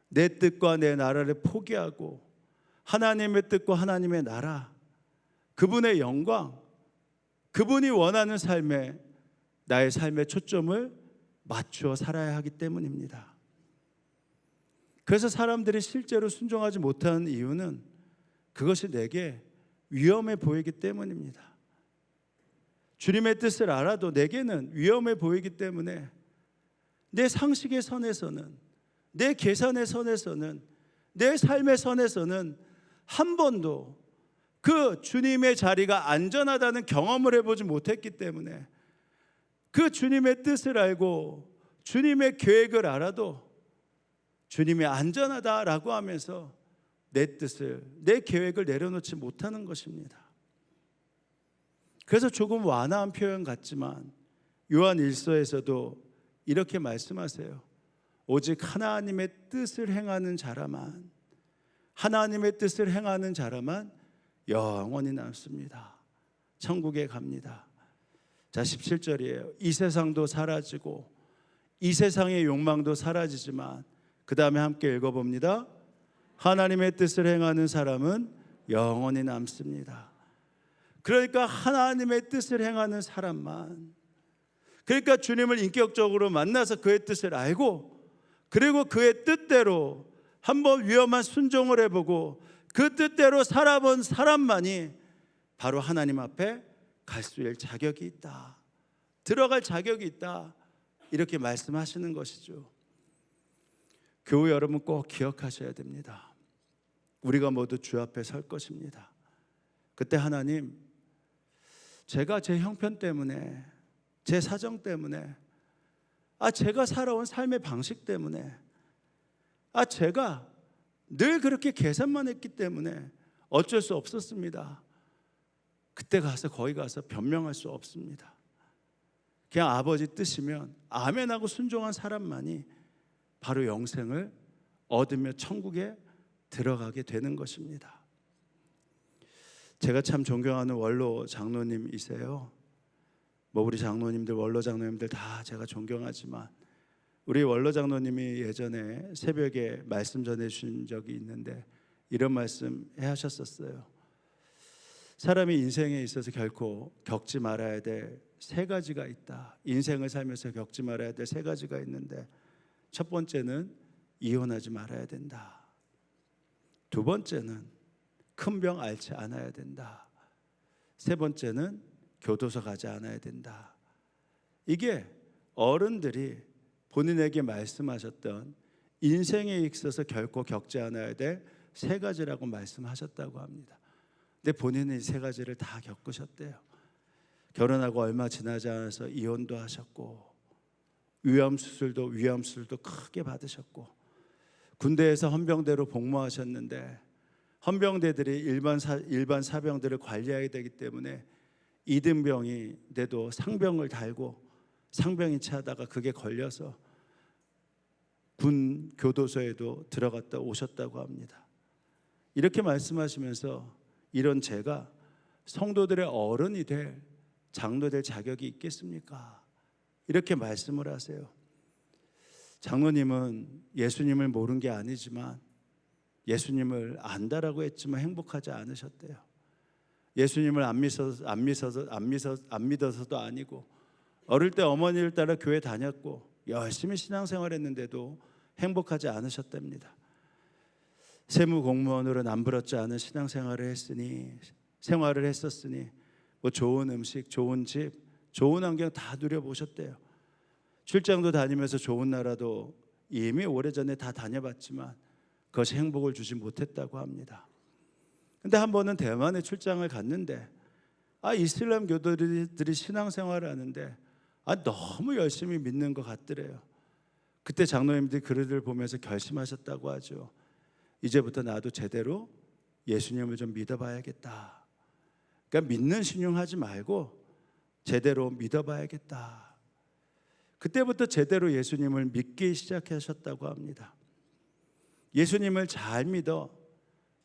내 뜻과 내 나라를 포기하고 하나님의 뜻과 하나님의 나라, 그분의 영광, 그분이 원하는 삶에 나의 삶의 초점을 맞추어 살아야 하기 때문입니다. 그래서 사람들이 실제로 순종하지 못하는 이유는 그것이 내게 위험해 보이기 때문입니다. 주님의 뜻을 알아도 내게는 위험해 보이기 때문에 내 상식의 선에서는, 내 계산의 선에서는, 내 삶의 선에서는 한 번도 그 주님의 자리가 안전하다는 경험을 해보지 못했기 때문에 그 주님의 뜻을 알고 주님의 계획을 알아도 주님이 안전하다라고 하면서 내 뜻을, 내 계획을 내려놓지 못하는 것입니다. 그래서 조금 완화한 표현 같지만 요한 1서에서도 이렇게 말씀하세요. 오직 하나님의 뜻을 행하는 자라만, 하나님의 뜻을 행하는 자라만 영원히 남습니다. 천국에 갑니다. 자, 17절이에요. 이 세상도 사라지고 이 세상의 욕망도 사라지지만, 그 다음에 함께 읽어봅니다. 하나님의 뜻을 행하는 사람은 영원히 남습니다. 그러니까 하나님의 뜻을 행하는 사람만, 그러니까 주님을 인격적으로 만나서 그의 뜻을 알고 그리고 그의 뜻대로 한번 위험한 순종을 해보고 그 뜻대로 살아본 사람만이 바로 하나님 앞에 갈 수 있을 자격이 있다. 들어갈 자격이 있다. 이렇게 말씀하시는 것이죠. 교회 여러분 꼭 기억하셔야 됩니다. 우리가 모두 주 앞에 설 것입니다. 그때 하나님, 제가 제 형편 때문에, 제 사정 때문에, 제가 살아온 삶의 방식 때문에, 제가 늘 그렇게 계산만 했기 때문에 어쩔 수 없었습니다. 그때 가서 거기 가서 변명할 수 없습니다. 그냥 아버지 뜻이면 아멘하고 순종한 사람만이 바로 영생을 얻으며 천국에 들어가게 되는 것입니다. 제가 참 존경하는 원로 장로님이세요. 우리 장로님들, 원로 장로님들 다 제가 존경하지만 우리 원로 장로님이 예전에 새벽에 말씀 전해주신 적이 있는데 이런 말씀 하셨었어요. 사람이 인생에 있어서 결코 겪지 말아야 될 세 가지가 있다. 인생을 살면서 겪지 말아야 될 세 가지가 있는데, 첫 번째는 이혼하지 말아야 된다. 두 번째는 큰 병 앓지 않아야 된다. 세 번째는 교도소 가지 않아야 된다. 이게 어른들이 본인에게 말씀하셨던 인생에 있어서 결코 겪지 않아야 될 세 가지라고 말씀하셨다고 합니다. 근데 본인은 이 세 가지를 다 겪으셨대요. 결혼하고 얼마 지나지 않아서 이혼도 하셨고, 위암수술도 크게 받으셨고, 군대에서 헌병대로 복무하셨는데 헌병대들이 일반 사병들을 관리하게 되기 때문에 이등병인데도 상병을 달고 상병인 채 하다가 그게 걸려서 군 교도소에도 들어갔다 오셨다고 합니다. 이렇게 말씀하시면서 이런 제가 성도들의 어른이 될 장로 될 자격이 있겠습니까? 이렇게 말씀을 하세요. 장로님은 예수님을 모른 게 아니지만 예수님을 안다라고 했지만 행복하지 않으셨대요. 예수님을 안 믿어서도 아니고, 어릴 때 어머니를 따라 교회 다녔고 열심히 신앙생활했는데도 행복하지 않으셨답니다. 세무 공무원으로 남부럽지 않은 생활을 했었으니 좋은 음식, 좋은 집, 좋은 환경 다 누려보셨대요. 출장도 다니면서 좋은 나라도 이미 오래전에 다 다녀봤지만 그것이 행복을 주지 못했다고 합니다. 근데 한 번은 대만에 출장을 갔는데 이슬람 교도들이 신앙생활을 하는데 너무 열심히 믿는 것 같더래요. 그때 장로님들이 그들을 보면서 결심하셨다고 하죠. 이제부터 나도 제대로 예수님을 좀 믿어봐야겠다. 그러니까 믿는 신용하지 말고 제대로 믿어봐야겠다. 그때부터 제대로 예수님을 믿기 시작하셨다고 합니다. 예수님을 잘 믿어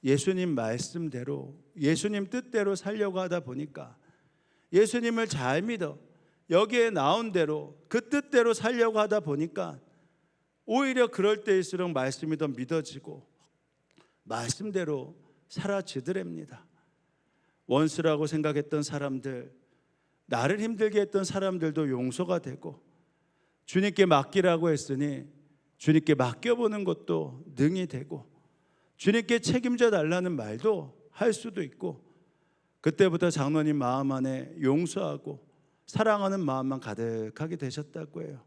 예수님 말씀대로, 예수님 뜻대로 살려고 하다 보니까, 예수님을 잘 믿어 여기에 나온 대로 그 뜻대로 살려고 하다 보니까 오히려 그럴 때일수록 말씀이 더 믿어지고 말씀대로 사라지더랍니다. 원수라고 생각했던 사람들, 나를 힘들게 했던 사람들도 용서가 되고, 주님께 맡기라고 했으니 주님께 맡겨보는 것도 능히 되고, 주님께 책임져 달라는 말도 할 수도 있고, 그때부터 장로님 마음 안에 용서하고 사랑하는 마음만 가득하게 되셨다고 해요.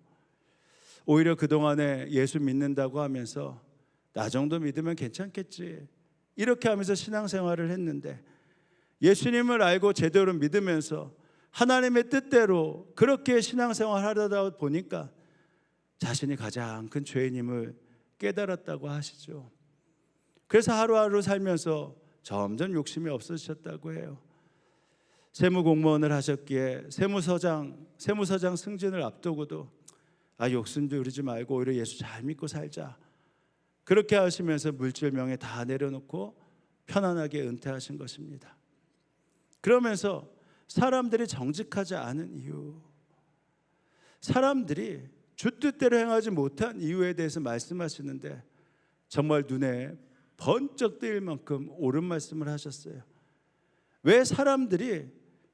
오히려 그동안에 예수 믿는다고 하면서 나 정도 믿으면 괜찮겠지 이렇게 하면서 신앙생활을 했는데, 예수님을 알고 제대로 믿으면서 하나님의 뜻대로 그렇게 신앙생활 하려다 보니까 자신이 가장 큰 죄인임을 깨달았다고 하시죠. 그래서 하루하루 살면서 점점 욕심이 없어지셨다고 해요. 세무공무원을 하셨기에 세무서장 승진을 앞두고도 욕심도 부리지 말고 오히려 예수 잘 믿고 살자, 그렇게 하시면서 물질 명예 다 내려놓고 편안하게 은퇴하신 것입니다. 그러면서 사람들이 정직하지 않은 이유, 사람들이 주 뜻대로 행하지 못한 이유에 대해서 말씀하시는데 정말 눈에 번쩍 뜨일 만큼 옳은 말씀을 하셨어요. 왜 사람들이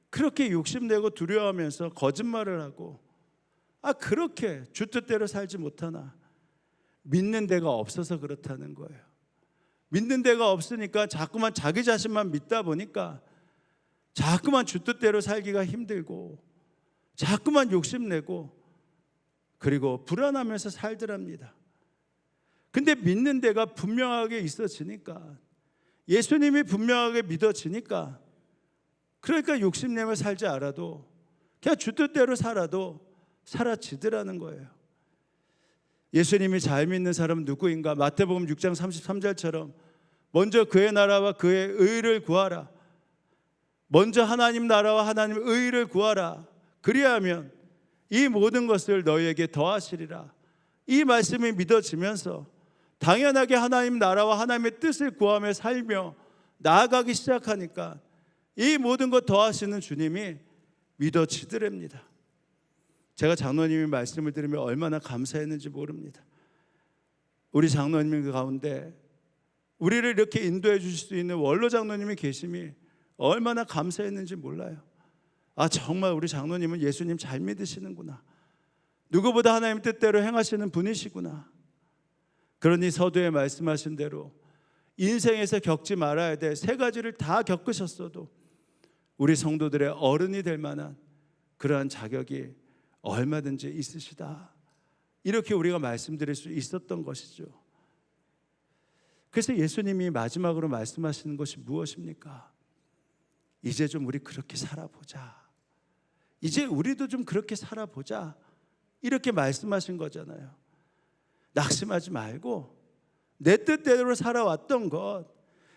그렇게 욕심내고 두려워하면서 거짓말을 하고 그렇게 주 뜻대로 살지 못하나? 믿는 데가 없어서 그렇다는 거예요. 믿는 데가 없으니까 자꾸만 자기 자신만 믿다 보니까 자꾸만 주 뜻대로 살기가 힘들고 자꾸만 욕심내고 그리고 불안하면서 살더랍니다. 근데 믿는 데가 분명하게 있어지니까, 예수님이 분명하게 믿어지니까, 그러니까 욕심내며 살지 않아도 그냥 주 뜻대로 살아도 사라지더라는 거예요. 예수님이 잘 믿는 사람은 누구인가? 마태복음 6장 33절처럼 먼저 그의 나라와 그의 의를 구하라. 먼저 하나님 나라와 하나님 의를 구하라. 그리하면 이 모든 것을 너희에게 더하시리라. 이 말씀이 믿어지면서 당연하게 하나님 나라와 하나님의 뜻을 구하며 살며 나아가기 시작하니까 이 모든 것 더하시는 주님이 믿어지더랍니다. 제가 장로님의 말씀을 들으며 얼마나 감사했는지 모릅니다. 우리 장로님 가운데 우리를 이렇게 인도해 주실 수 있는 원로 장로님이 계심이 얼마나 감사했는지 몰라요. 아, 정말 우리 장로님은 예수님 잘 믿으시는구나. 누구보다 하나님 뜻대로 행하시는 분이시구나. 그러니 서두에 말씀하신 대로 인생에서 겪지 말아야 될 세 가지를 다 겪으셨어도 우리 성도들의 어른이 될 만한 그러한 자격이 얼마든지 있으시다. 이렇게 우리가 말씀드릴 수 있었던 것이죠. 그래서 예수님이 마지막으로 말씀하시는 것이 무엇입니까? 이제 좀 우리 그렇게 살아보자. 이제 우리도 좀 그렇게 살아보자. 이렇게 말씀하신 거잖아요. 낙심하지 말고 내 뜻대로 살아왔던 것,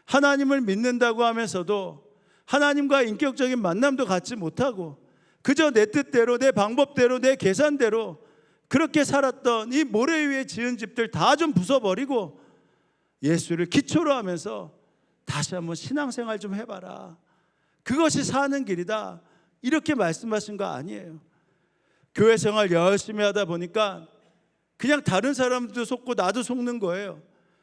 하나님을 믿는다고 하면서도 하나님과 인격적인 만남도 갖지 못하고 그저 내 뜻대로, 내 방법대로, 내 계산대로 그렇게 살았던 이 모래 위에 지은 집들 다 좀 부숴버리고 예수를 기초로 하면서 다시 한번 신앙생활 좀 해봐라. 그것이 사는 길이다. 이렇게 말씀하신 거 아니에요. 교회 생활 열심히 하다 보니까 그냥 다른 사람도 속고 나도 속는 거예요.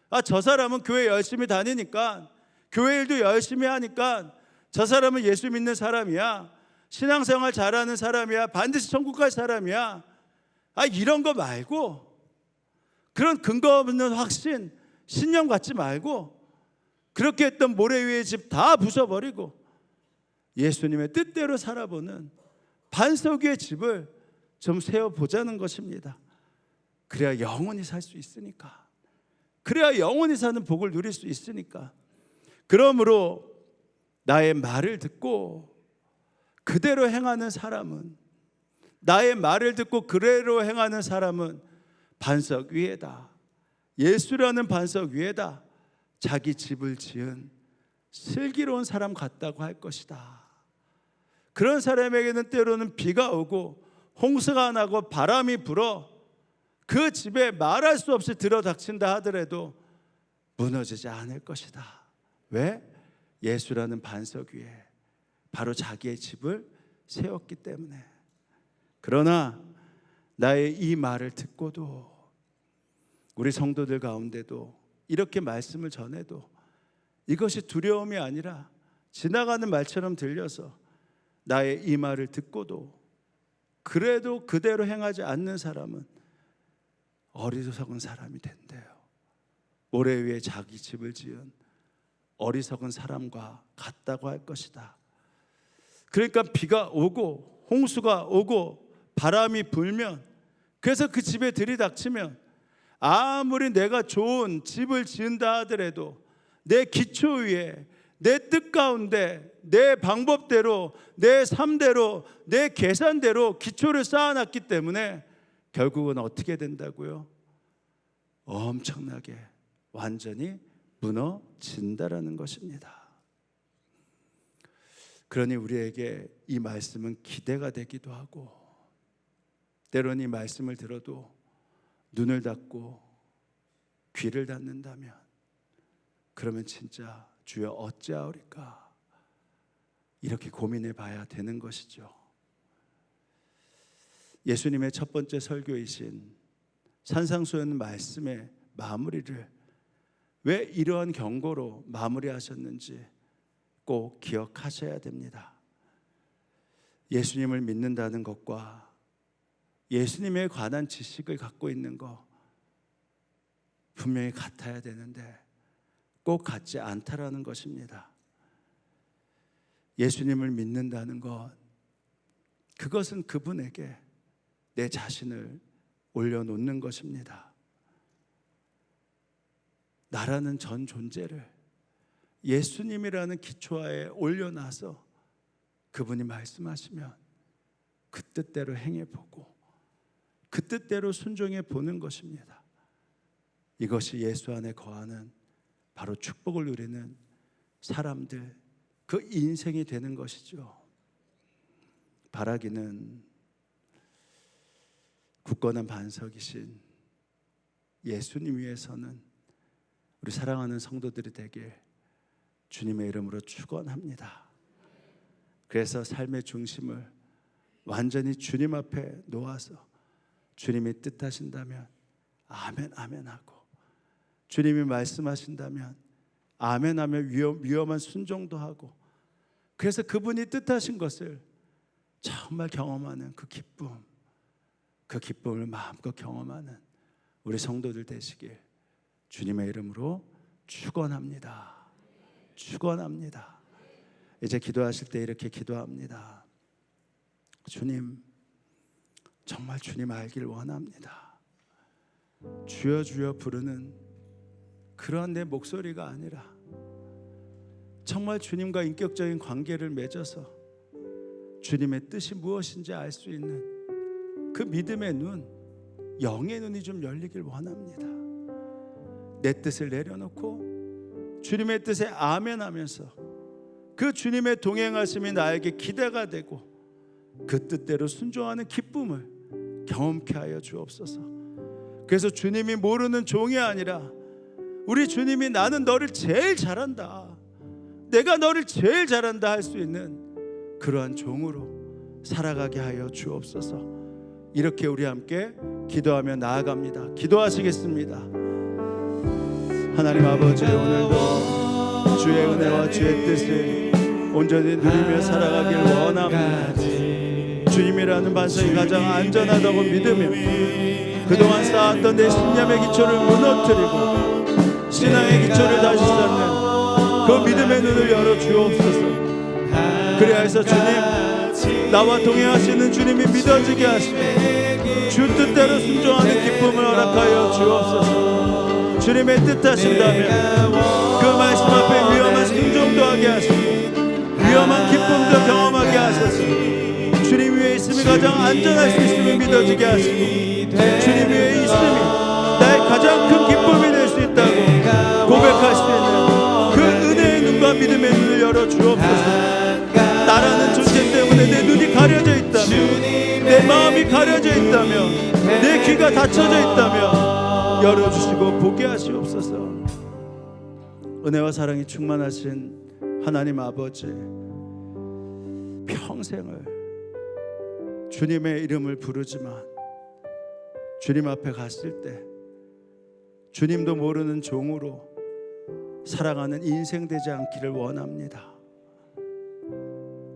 아, 저 사람은 교회 열심히 다니니까, 교회 일도 열심히 하니까 저 사람은 예수 믿는 사람이야. 신앙생활 잘하는 사람이야. 반드시 천국 갈 사람이야. 아, 이런 거 말고, 그런 근거 없는 확신, 신념 갖지 말고 그렇게 했던 모래 위의 집 다 부숴버리고 예수님의 뜻대로 살아보는 반석 위의 집을 좀 세워보자는 것입니다. 그래야 영원히 살 수 있으니까. 그래야 영원히 사는 복을 누릴 수 있으니까. 그러므로 나의 말을 듣고 그대로 행하는 사람은, 나의 말을 듣고 그대로 행하는 사람은 반석 위에다, 예수라는 반석 위에다 자기 집을 지은 슬기로운 사람 같다고 할 것이다. 그런 사람에게는 때로는 비가 오고 홍수가 나고 바람이 불어 그 집에 말할 수 없이 들어닥친다 하더라도 무너지지 않을 것이다. 왜? 예수라는 반석 위에 바로 자기의 집을 세웠기 때문에. 그러나 나의 이 말을 듣고도 우리 성도들 가운데도 이렇게 말씀을 전해도 이것이 두려움이 아니라 지나가는 말처럼 들려서 나의 이 말을 듣고도 그래도 그대로 행하지 않는 사람은 어리석은 사람이 된대요. 모래 위에 자기 집을 지은 어리석은 사람과 같다고 할 것이다. 그러니까 비가 오고 홍수가 오고 바람이 불면, 그래서 그 집에 들이닥치면 아무리 내가 좋은 집을 지은다 하더라도 내 기초 위에, 내 뜻 가운데, 내 방법대로, 내 삶대로, 내 계산대로 기초를 쌓아놨기 때문에 결국은 어떻게 된다고요? 엄청나게 완전히 무너진다라는 것입니다. 그러니 우리에게 이 말씀은 기대가 되기도 하고, 때로는 이 말씀을 들어도 눈을 닫고 귀를 닫는다면, 그러면 진짜 주여 어찌하오리까 이렇게 고민해 봐야 되는 것이죠. 예수님의 첫 번째 설교이신 산상수훈 말씀의 마무리를 왜 이러한 경고로 마무리하셨는지 꼭 기억하셔야 됩니다. 예수님을 믿는다는 것과 예수님에 관한 지식을 갖고 있는 것 분명히 같아야 되는데 꼭 같지 않다라는 것입니다. 예수님을 믿는다는 것, 그것은 그분에게 내 자신을 올려놓는 것입니다. 나라는 전 존재를 예수님이라는 기초하에 올려놔서 그분이 말씀하시면 그 뜻대로 행해보고 그 뜻대로 순종해 보는 것입니다. 이것이 예수 안에 거하는 바로 축복을 누리는 사람들, 그 인생이 되는 것이죠. 바라기는 굳건한 반석이신 예수님 위에서는 우리 사랑하는 성도들이 되길 주님의 이름으로 축원합니다. 그래서 삶의 중심을 완전히 주님 앞에 놓아서 주님이 뜻하신다면 아멘 아멘 하고, 주님이 말씀하신다면 아멘 하며 위험한 순종도 하고, 그래서 그분이 뜻하신 것을 정말 경험하는 그 기쁨, 그 기쁨을 마음껏 경험하는 우리 성도들 되시길 주님의 이름으로 축원합니다. 축원합니다. 이제 기도하실 때 이렇게 기도합니다. 주님, 정말 주님 알길 원합니다. 주여 주여 부르는 그러한 내 목소리가 아니라 정말 주님과 인격적인 관계를 맺어서 주님의 뜻이 무엇인지 알 수 있는 그 믿음의 눈, 영의 눈이 좀 열리길 원합니다. 내 뜻을 내려놓고 주님의 뜻에 아멘 하면서 그 주님의 동행하심이 나에게 기대가 되고 그 뜻대로 순종하는 기쁨을 경험케 하여 주옵소서. 그래서 주님이 모르는 종이 아니라 우리 주님이 나는 너를 제일 잘한다, 내가 너를 제일 잘한다 할 수 있는 그러한 종으로 살아가게 하여 주옵소서. 이렇게 우리 함께 기도하며 나아갑니다. 기도하시겠습니다. 하나님 아버지, 오늘도 주의 은혜와 주의 뜻을 온전히 누리며 살아가길 원합니다. 주님이라는 반석이 가장 안전하다고 믿으며 그동안 쌓았던 내 신념의 기초를 무너뜨리고 신앙의 기초를 다시 쌓는 그 믿음의 눈을 열어 주옵소서. 그래야 해서 주님, 나와 동행하시는 주님이 믿어지게 하시고 주 뜻대로 순종하는 기쁨을 허락하여 주옵소서. 주님의 뜻하신다면 그 말씀 앞에 위험한 순종도 하게 하시고 위험한 기쁨도 경험하게 하셔서 주님 위에 있음이 가장 안전할 수 있음을 믿어지게 하시고 주님 위에 있음이 나의 가장 큰 기쁨이 될 수 있다고 고백할 수 있는 그 은혜의 눈과 믿음의 눈을 열어 주옵소서. 나라는 존재 때문에 내 눈이 가려져 있다면, 내 마음이 가려져 있다면, 내 귀가 닫혀져 있다면 열어주시고 보게 하시옵소서. 은혜와 사랑이 충만하신 하나님 아버지, 평생을 주님의 이름을 부르지만 주님 앞에 갔을 때 주님도 모르는 종으로 살아가는 인생 되지 않기를 원합니다.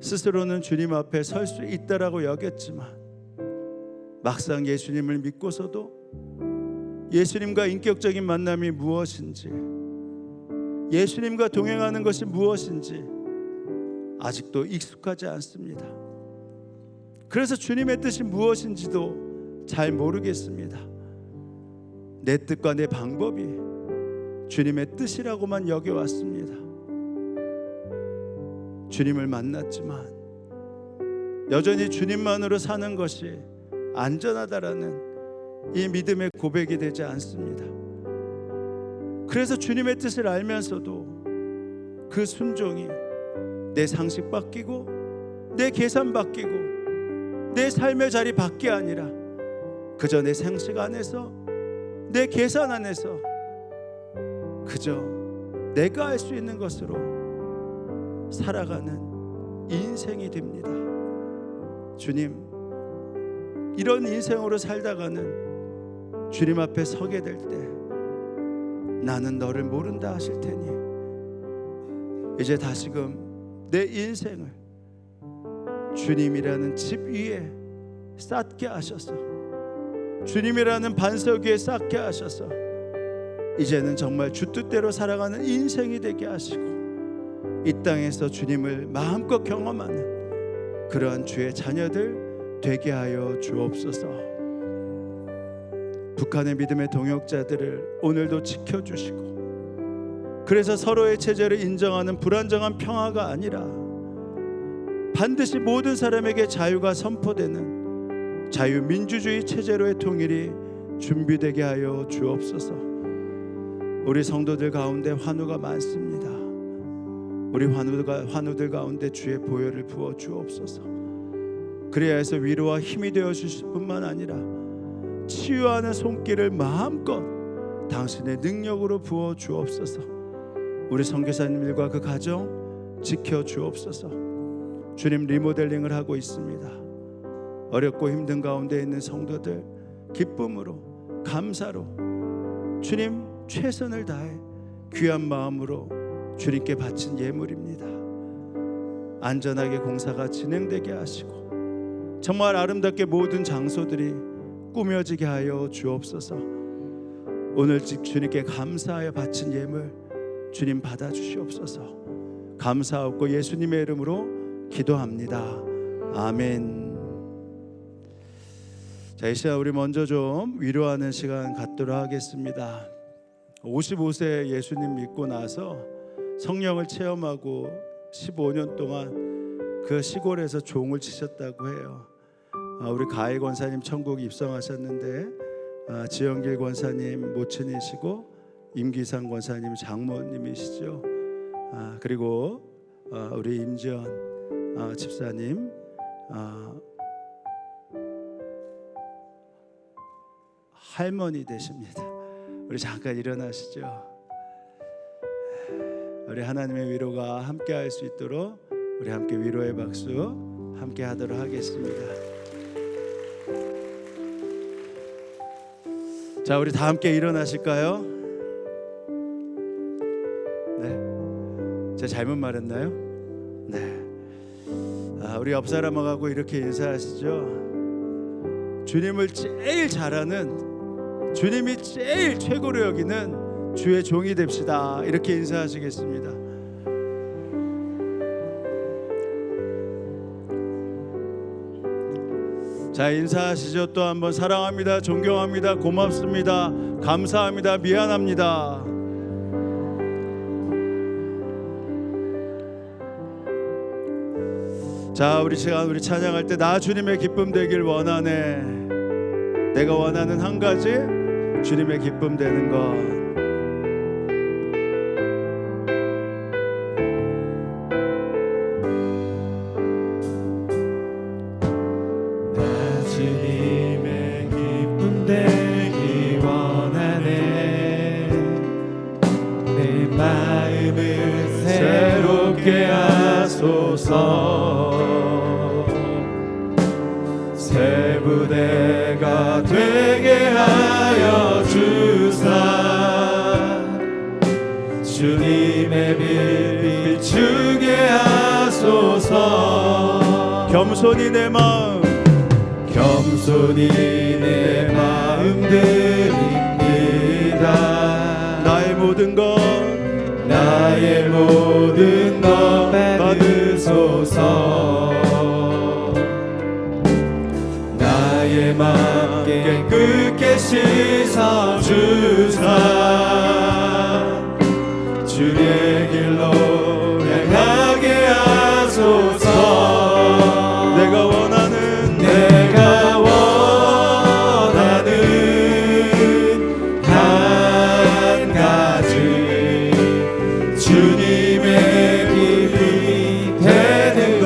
스스로는 주님 앞에 설 수 있다라고 여겼지만 막상 예수님을 믿고서도 예수님과 인격적인 만남이 무엇인지, 예수님과 동행하는 것이 무엇인지 아직도 익숙하지 않습니다. 그래서 주님의 뜻이 무엇인지도 잘 모르겠습니다. 내 뜻과 내 방법이 주님의 뜻이라고만 여겨왔습니다. 주님을 만났지만 여전히 주님만으로 사는 것이 안전하다라는 이 믿음의 고백이 되지 않습니다. 그래서 주님의 뜻을 알면서도 그 순종이 내 상식 바뀌고 내 계산 바뀌고 내 삶의 자리 밖이 아니라 그저 내 상식 안에서, 내 계산 안에서 그저 내가 할 수 있는 것으로 살아가는 인생이 됩니다. 주님, 이런 인생으로 살다가는 주님 앞에 서게 될 때 나는 너를 모른다 하실 테니 이제 다시금 내 인생을 주님이라는 집 위에 쌓게 하셔서, 주님이라는 반석 위에 쌓게 하셔서 이제는 정말 주 뜻대로 살아가는 인생이 되게 하시고 이 땅에서 주님을 마음껏 경험하는 그러한 주의 자녀들 되게 하여 주옵소서. 북한의 믿음의 동역자들을 오늘도 지켜주시고, 그래서 서로의 체제를 인정하는 불안정한 평화가 아니라 반드시 모든 사람에게 자유가 선포되는 자유민주주의 체제로의 통일이 준비되게 하여 주옵소서. 우리 성도들 가운데 환우가 많습니다. 우리 환우들 가운데 주의 보혈을 부어 주옵소서. 그래야 해서 위로와 힘이 되어 주실 뿐만 아니라 치유하는 손길을 마음껏 당신의 능력으로 부어 주옵소서. 우리 선교사님들과 그 가정 지켜 주옵소서. 주님, 리모델링을 하고 있습니다. 어렵고 힘든 가운데 있는 성도들 기쁨으로, 감사로, 주님 최선을 다해 귀한 마음으로 주님께 바친 예물입니다. 안전하게 공사가 진행되게 하시고 정말 아름답게 모든 장소들이 꾸며지게 하여 주옵소서. 오늘 주님께 감사하여 바친 예물 주님 받아주시옵소서. 감사하고 예수님의 이름으로 기도합니다. 아멘. 자, 이 시간 우리 먼저 좀 위로하는 시간 갖도록 하겠습니다. 55세 예수님 믿고 나서 성령을 체험하고 15년 동안 그 시골에서 종을 치셨다고 해요. 우리 가희 권사님 천국 입성하셨는데 지영길 권사님 모친이시고 임기상 권사님 장모님이시죠. 그리고 우리 임지연 집사님 할머니 되십니다. 우리 잠깐 일어나시죠. 우리 하나님의 위로가 함께 할 수 있도록 우리 함께 위로의 박수 함께 하도록 하겠습니다. 자, 우리 다 함께 일어나실까요? 네, 제가 잘못 말했나요? 네. 우리 옆 사람하고 이렇게 인사하시죠. 주님을 제일 잘하는, 주님이 제일 최고로 여기는 주의 종이 됩시다. 이렇게 인사하시겠습니다. 자, 인사하시죠. 또 한번 사랑합니다, 존경합니다, 고맙습니다, 감사합니다, 미안합니다. 자, 우리 시간 우리 찬양할 때 나 주님의 기쁨 되길 원하네. 내가 원하는 한 가지, 주님의 기쁨 되는 것. 주님의 기쁨 되기 원하네. 내 마음을 새롭게 하소서. 새 부대가 되게 하여 주사. 주님의 빛 비추게 하소서. 겸손히 내 마음, 겸손히 내 마음 드립니다. 나의 모든 것, 나의 모든 것 받으소서. 나의 마음 깨끗게 씻어주사. 주의 길로 행하게 하소서. 내가 원하는 한 가지, 주님의 기쁨이 되는 것.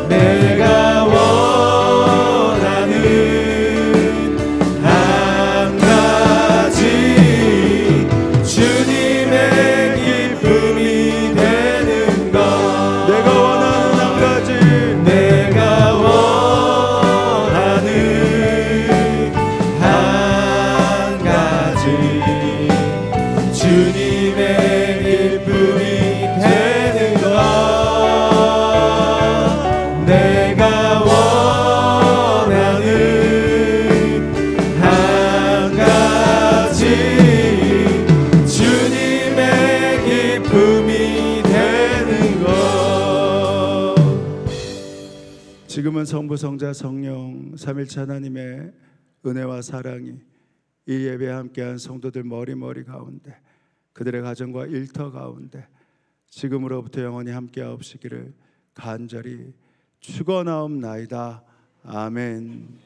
내가 원하는 한 가지, 이름은 성부 성자 성령 삼일체 하나님의 은혜와 사랑이 이 예배에 함께한 성도들 머리 가운데, 그들의 가정과 일터 가운데 지금으로부터 영원히 함께하옵시기를 간절히 축원하옵나이다. 아멘.